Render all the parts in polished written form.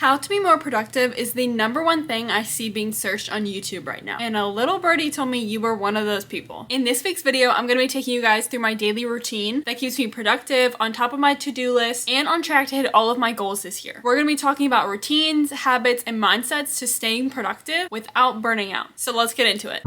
How to be more productive is the #1 thing I see being searched on YouTube right now. And a little birdie told me you were one of those people. In this week's video, I'm going to be taking you guys through my daily routine that keeps me productive, on top of my to-do list, and on track to hit all of my goals this year. We're going to be talking about routines, habits, and mindsets to staying productive without burning out. So let's get into it.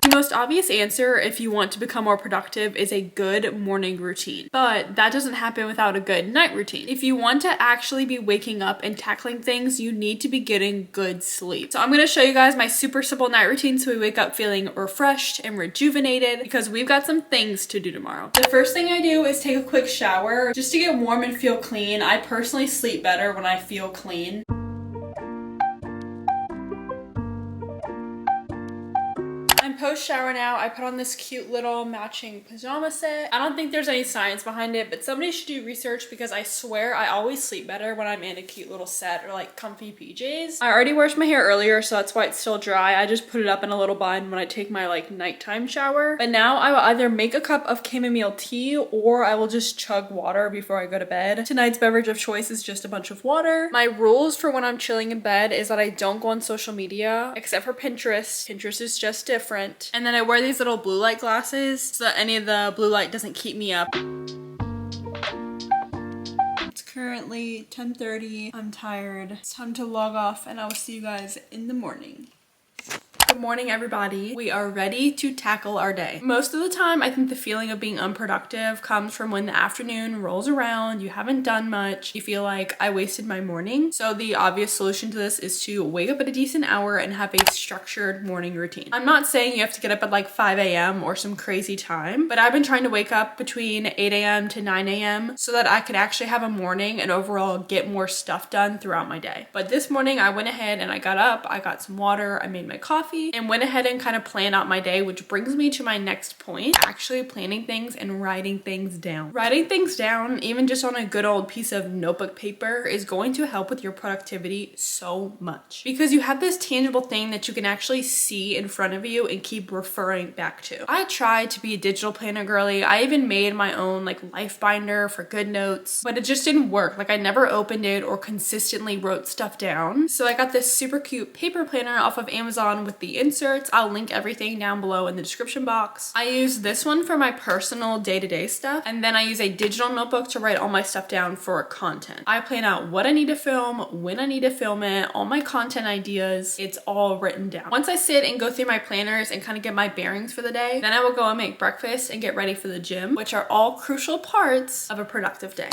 The most obvious answer if you want to become more productive is a good morning routine, but that doesn't happen without a good night routine. If you want to actually be waking up and tackling things, you need to be getting good sleep. So I'm going to show you guys my super simple night routine so we wake up feeling refreshed and rejuvenated because we've got some things to do tomorrow. The first thing I do is take a quick shower just to get warm and feel clean. I personally sleep better when I feel clean. Post shower now, I put on this cute little matching pajama set. I don't think there's any science behind it, but somebody should do research because I swear I always sleep better when I'm in a cute little set or like comfy PJs. I already washed my hair earlier, so that's why it's still dry. I just put it up in a little bun when I take my like nighttime shower. But now I will either make a cup of chamomile tea or I will just chug water before I go to bed. Tonight's beverage of choice is just a bunch of water. My rules for when I'm chilling in bed is that I don't go on social media except for Pinterest. Pinterest is just different. And then I wear these little blue light glasses so that any of the blue light doesn't keep me up. It's currently 10:30. I'm tired. It's time to log off and I will see you guys in the morning. Good morning, everybody. We are ready to tackle our day. Most of the time, I think the feeling of being unproductive comes from when the afternoon rolls around, you haven't done much, you feel like I wasted my morning. So the obvious solution to this is to wake up at a decent hour and have a structured morning routine. I'm not saying you have to get up at like 5 a.m. or some crazy time, but I've been trying to wake up between 8 a.m. to 9 a.m. so that I could actually have a morning and overall get more stuff done throughout my day. But this morning, I went ahead and I got up, I got some water, I made my coffee, and went ahead and kind of planned out my day, which brings me to my next point, actually planning things and writing things down. Writing things down, even just on a good old piece of notebook paper, is going to help with your productivity so much because you have this tangible thing that you can actually see in front of you and keep referring back to. I tried to be a digital planner girly. I even made my own like life binder for good notes, but it just didn't work. Like I never opened it or consistently wrote stuff down. So I got this super cute paper planner off of Amazon with the inserts. I'll link everything down below in the description box. I use this one for my personal day-to-day stuff, and then I use a digital notebook to write all my stuff down for content. I plan out what I need to film, when I need to film it, all my content ideas. It's all written down. Once I sit and go through my planners and kind of get my bearings for the day, then I will go and make breakfast and get ready for the gym, which are all crucial parts of a productive day.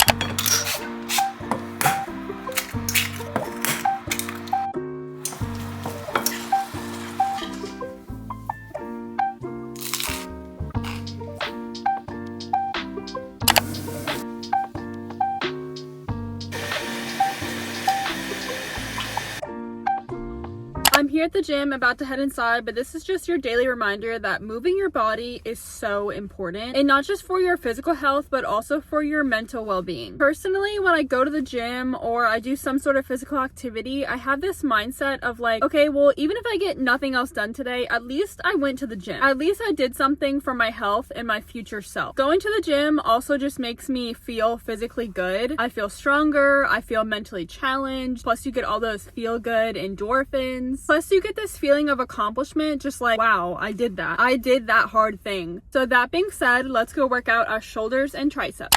I'm here at the gym, about to head inside, but this is just your daily reminder that moving your body is so important, and not just for your physical health, but also for your mental well-being. Personally, when I go to the gym or I do some sort of physical activity, I have this mindset of like, okay, well, even if I get nothing else done today, at least I went to the gym. At least I did something for my health and my future self. Going to the gym also just makes me feel physically good. I feel stronger, I feel mentally challenged, plus you get all those feel-good endorphins. Plus you get this feeling of accomplishment, just like, wow, I did that. I did that hard thing. So that being said, let's go work out our shoulders and triceps.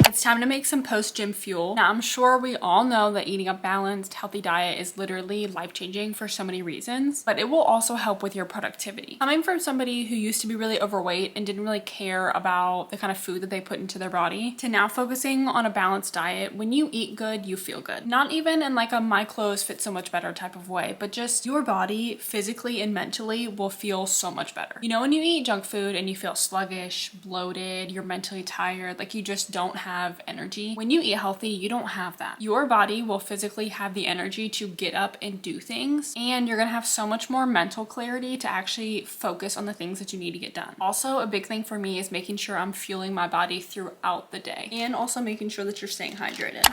It's time to make some post-gym fuel. Now, I'm sure we all know that eating a balanced, healthy diet is literally life-changing for so many reasons, but it will also help with your productivity. Coming from somebody who used to be really overweight and didn't really care about the kind of food that they put into their body, to now focusing on a balanced diet, when you eat good, you feel good. Not even in like a my clothes fit so much better type of way, but just your body physically and mentally will feel so much better. You know, when you eat junk food and you feel sluggish, bloated, you're mentally tired, like you just don't have energy. When you eat healthy, you don't have that. Your body will physically have the energy to get up and do things, and you're gonna have so much more mental clarity to actually focus on the things that you need to get done. Also, a big thing for me is making sure I'm fueling my body throughout the day, and also making sure that you're staying hydrated.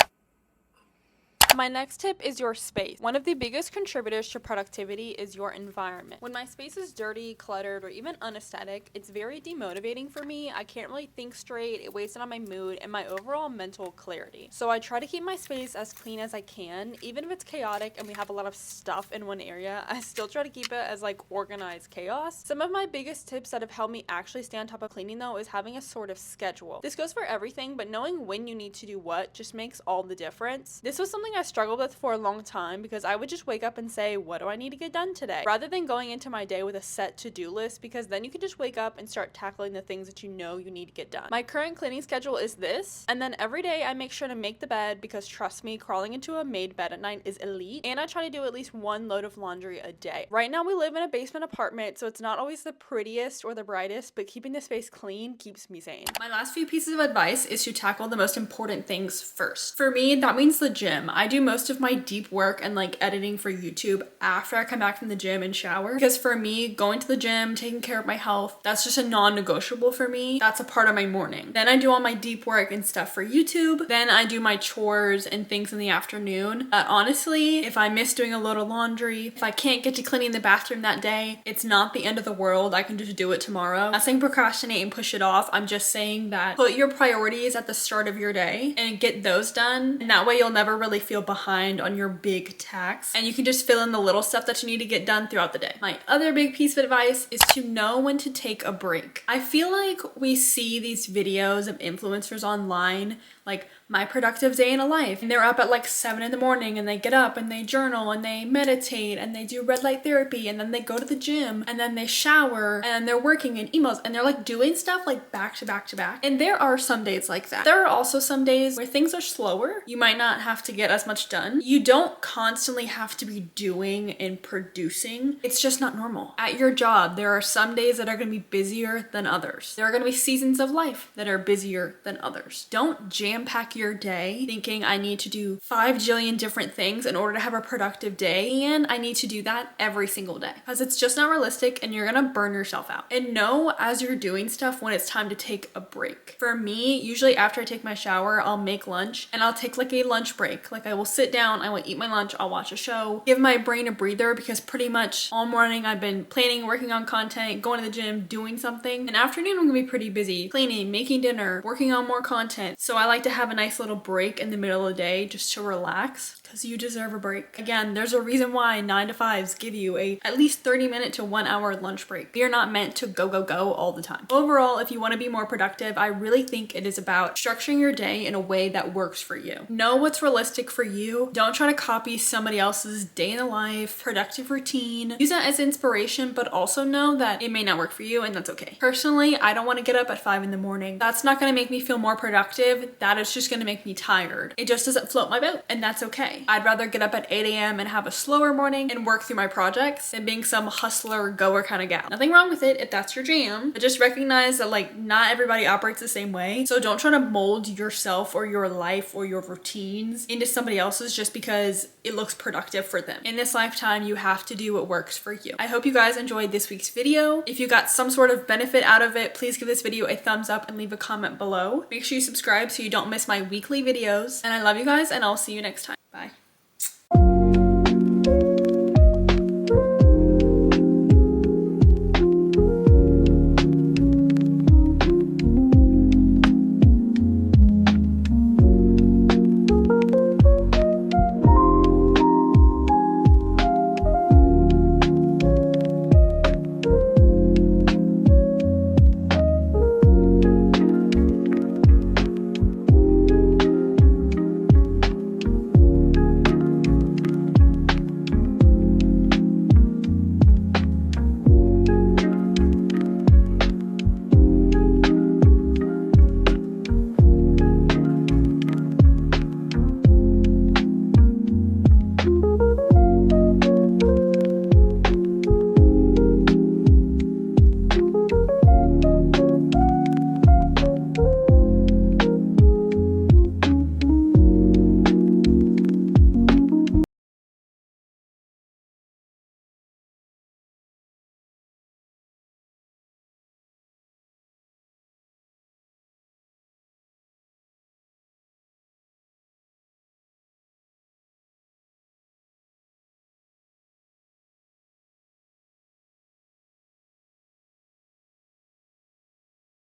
My next tip is your space. One of the biggest contributors to productivity is your environment. When my space is dirty, cluttered, or even unaesthetic, it's very demotivating for me. I can't really think straight, it weighs on my mood and my overall mental clarity. So I try to keep my space as clean as I can. Even if it's chaotic and we have a lot of stuff in one area, I still try to keep it as like organized chaos. Some of my biggest tips that have helped me actually stay on top of cleaning though is having a sort of schedule. This goes for everything, but knowing when you need to do what just makes all the difference. This was something I struggled with for a long time because I would just wake up and say, what do I need to get done today? Rather than going into my day with a set to-do list, because then you can just wake up and start tackling the things that you know you need to get done. My current cleaning schedule is this, and then every day I make sure to make the bed because trust me, crawling into a made bed at night is elite, and I try to do at least one load of laundry a day. Right now we live in a basement apartment, so it's not always the prettiest or the brightest, but keeping the space clean keeps me sane. My last few pieces of advice is to tackle the most important things first. For me, that means the gym. I do most of my deep work and like editing for YouTube after I come back from the gym and shower, because for me, going to the gym, taking care of my health, that's just a non-negotiable for me. That's a part of my morning. Then I do all my deep work and stuff for YouTube. Then I do my chores and things in the afternoon. Honestly, if I miss doing a load of laundry, if I can't get to cleaning the bathroom that day, it's not the end of the world. I can just do it tomorrow. I'm not saying procrastinate and push it off. I'm just saying that put your priorities at the start of your day and get those done. And that way you'll never really feel behind on your big tasks. And you can just fill in the little stuff that you need to get done throughout the day. My other big piece of advice is to know when to take a break. I feel like we see these videos of influencers online, like my productive day in a life, and they're up at like 7 in the morning and they get up and they journal and they meditate and they do red light therapy and then they go to the gym and then they shower and they're working in emails and they're like doing stuff like back to back to back. And there are some days like that. There are also some days where things are slower. You might not have to get as much done. You don't constantly have to be doing and producing. It's just not normal. At your job, there are some days that are going to be busier than others. There are going to be seasons of life that are busier than others. Don't jam pack your day thinking I need to do 5 jillion different things in order to have a productive day, and I need to do that every single day, because it's just not realistic and you're gonna burn yourself out. And know as you're doing stuff when it's time to take a break. For me, usually after I take my shower, I'll make lunch and I'll take like a lunch break. Like I will sit down, I will eat my lunch, I'll watch a show, give my brain a breather, because pretty much all morning I've been planning, working on content, going to the gym, doing something. And afternoon I'm gonna be pretty busy, cleaning, making dinner, working on more content. So I like to have a nice little break in the middle of the day just to relax, because you deserve a break. Again, there's a reason why 9 to 5s give you a at least 30-minute to 1 hour lunch break. You're not meant to go all the time. Overall, if you want to be more productive, I really think it is about structuring your day in a way that works for you. Know what's realistic for you. Don't try to copy somebody else's day in the life, productive routine. Use that as inspiration, but also know that it may not work for you, and that's okay. Personally, I don't want to get up at 5 in the morning. That's not going to make me feel more productive. That is just going to make me tired. It just doesn't float my boat, and that's okay. I'd rather get up at 8 a.m. and have a slower morning and work through my projects than being some hustler, goer kind of gal. Nothing wrong with it if that's your jam, but just recognize that like not everybody operates the same way. So don't try to mold yourself or your life or your routines into somebody else's just because it looks productive for them. In this lifetime, you have to do what works for you. I hope you guys enjoyed this week's video. If you got some sort of benefit out of it, please give this video a thumbs up and leave a comment below. Make sure you subscribe so you don't miss my weekly videos. And I love you guys, and I'll see you next time. Bye.